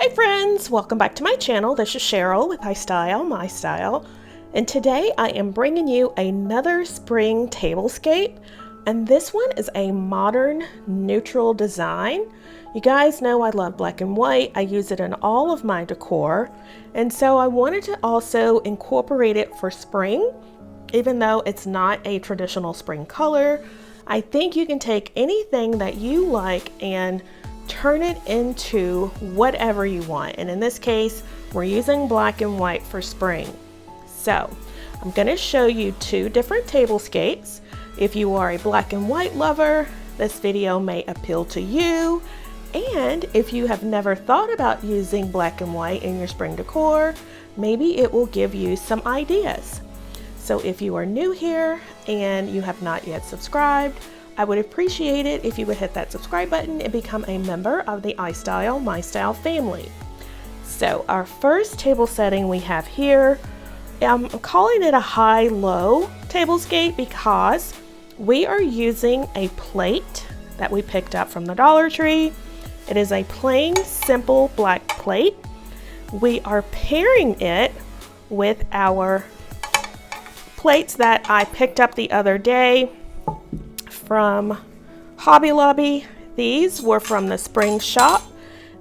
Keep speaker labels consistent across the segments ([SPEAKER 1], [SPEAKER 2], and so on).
[SPEAKER 1] Hi friends, welcome back to my channel. This is Cheryl with iSTYLEMYSTYLE, and today I am bringing you another spring tablescape, and this one is a modern neutral design. You guys know I love black and white. I use it in all of my decor, and so I wanted to also incorporate it for spring. Even though it's not a traditional spring color, I think you can take anything that you like and turn it into whatever you want. And in this case, we're using black and white for spring. So I'm going to show you two different tablescapes. If you are a black and white lover, this video may appeal to you. And if you have never thought about using black and white in your spring decor, maybe it will give you some ideas. So if you are new here and you have not yet subscribed, I would appreciate it if you would hit that subscribe button and become a member of the iSTYLEMYSTYLE family. So our first table setting we have here, I'm calling it a high-low tablescape because we are using a plate that we picked up from the Dollar Tree. It is a plain, simple black plate. We are pairing it with our plates that I picked up the other day from Hobby Lobby. These were from the spring shop.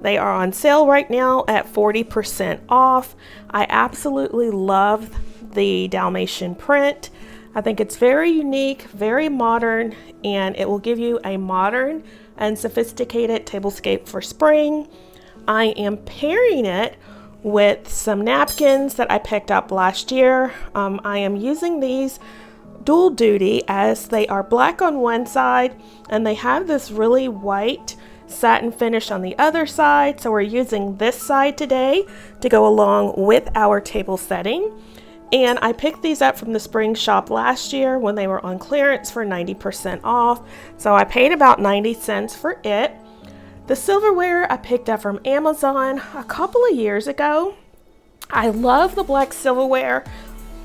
[SPEAKER 1] They are on sale right now at 40% off. I absolutely love the Dalmatian print. I think it's very unique, very modern, and it will give you a modern and sophisticated tablescape for spring. I am pairing it with some napkins that I picked up last year. I am using these dual duty as they are black on one side and they have this really white satin finish on the other side. So we're using this side today to go along with our table setting. And I picked these up from the spring shop last year when they were on clearance for 90% off. So I paid about 90 cents for it. The silverware I picked up from Amazon a couple of years ago. I love the black silverware,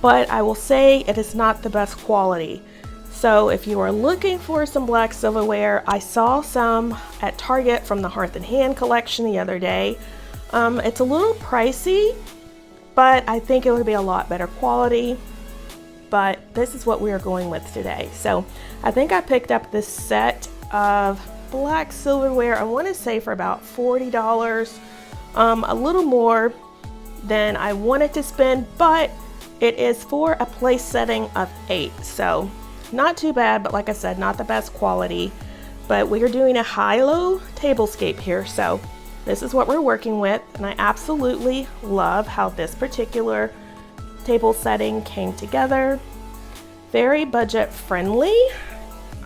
[SPEAKER 1] but I will say it is not the best quality. So if you are looking for some black silverware, I saw some at Target from the Hearth and Hand collection the other day. It's a little pricey, but I think it would be a lot better quality. But this is what we are going with today. So I think I picked up this set of black silverware, I want to say for about $40, a little more than I wanted to spend, but it is for a place setting of 8, so not too bad, but like I said, not the best quality. But we are doing a high-low tablescape here, so this is what we're working with, and I absolutely love how this particular table setting came together. Very budget friendly.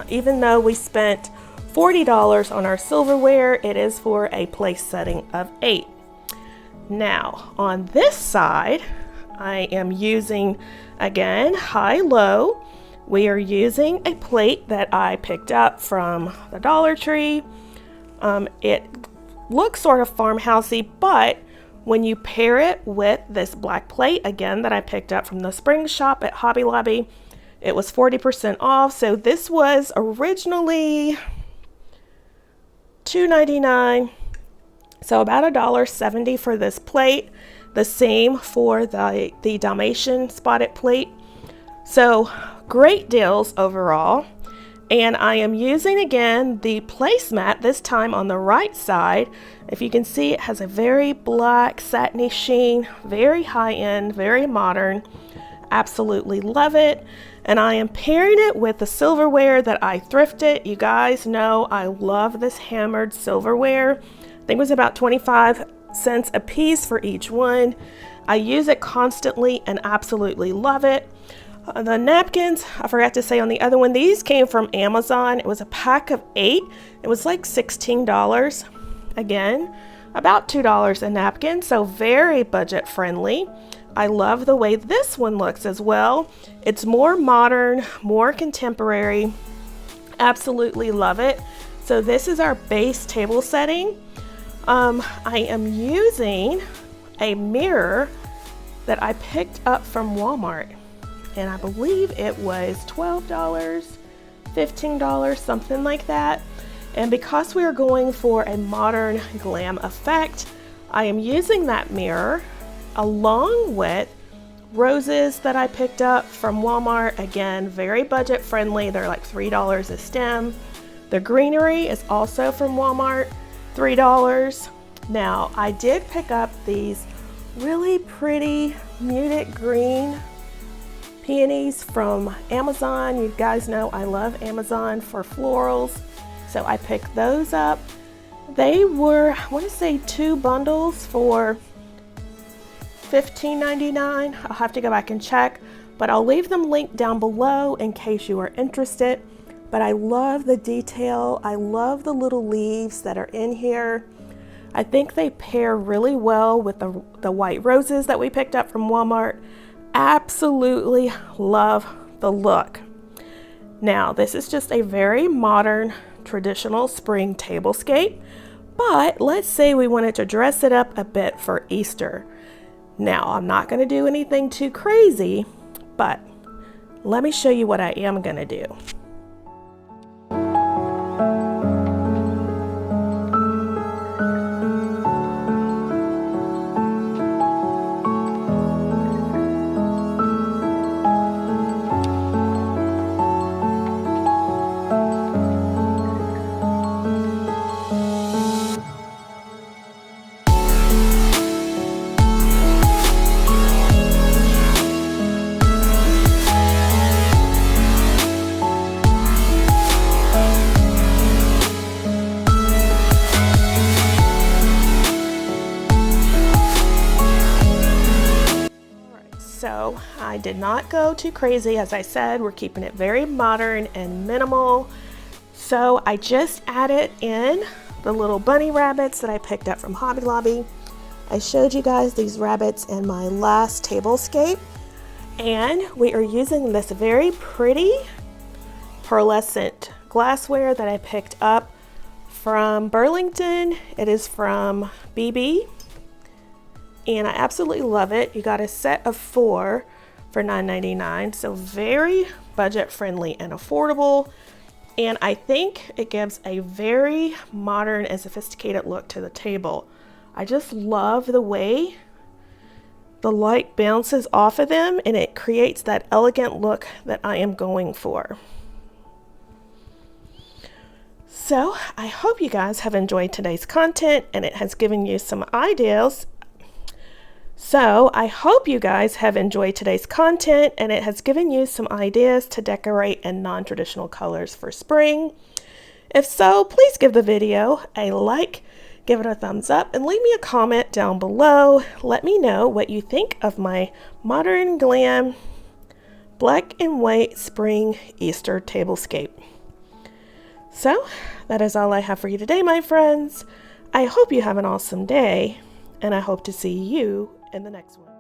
[SPEAKER 1] Even though we spent $40 on our silverware, it is for a place setting of 8. Now, on this side, I am using, again, high-low. We are using a plate that I picked up from the Dollar Tree. It looks sort of farmhousey, but when you pair it with this black plate, again, that I picked up from the spring shop at Hobby Lobby, it was 40% off. So this was originally $2.99, so about $1.70 for this plate. The same for the Dalmatian spotted plate. So great deals overall. And I am using again the placemat, this time on the right side. If you can see, it has a very black satiny sheen, very high-end, very modern. Absolutely love it. And I am pairing it with the silverware that I thrifted. You guys know I love this hammered silverware. I think it was about 25 cents a piece for each one. I use it constantly and absolutely love it. The napkins, I forgot to say on the other one, these came from Amazon. It was a pack of 8. It was like $16. Again, about $2 a napkin, so very budget friendly. I love the way this one looks as well. It's more modern, more contemporary. Absolutely love it. So this is our base table setting. I am using a mirror that I picked up from Walmart, and I believe it was $12, $15, something like that. And because we are going for a modern glam effect, I am using that mirror along with roses that I picked up from Walmart. Again, very budget friendly. They're like $3 a stem. The greenery is also from Walmart, $3. Now, I did pick up these really pretty muted green peonies from Amazon. You guys know I love Amazon for florals, so I picked those up. They were, I want to say 2 bundles for $15.99. I'll have to go back and check, but I'll leave them linked down below in case you are interested. But I love the detail. I love the little leaves that are in here. I think they pair really well with the white roses that we picked up from Walmart. Absolutely love the look. Now, this is just a very modern, traditional spring tablescape, but let's say we wanted to dress it up a bit for Easter. Now, I'm not going to do anything too crazy, but let me show you what I am going to do. So I did not go too crazy. As I said, we're keeping it very modern and minimal. So I just added in the little bunny rabbits that I picked up from Hobby Lobby. I showed you guys these rabbits in my last tablescape, and we are using this very pretty pearlescent glassware that I picked up from Burlington. It is from BB. And I absolutely love it. You got a set of 4 for $9.99, so very budget friendly and affordable. And I think it gives a very modern and sophisticated look to the table. I just love the way the light bounces off of them, and it creates that elegant look that I am going for. So I hope you guys have enjoyed today's content and it has given you some ideas. So I hope you guys have enjoyed today's content and it has given you some ideas to decorate in non-traditional colors for spring. If so, please give the video a like, give it a thumbs up, and leave me a comment down below. Let me know what you think of my modern glam black and white spring Easter tablescape. So that is all I have for you today, my friends. I hope you have an awesome day, and I hope to see you in the next one.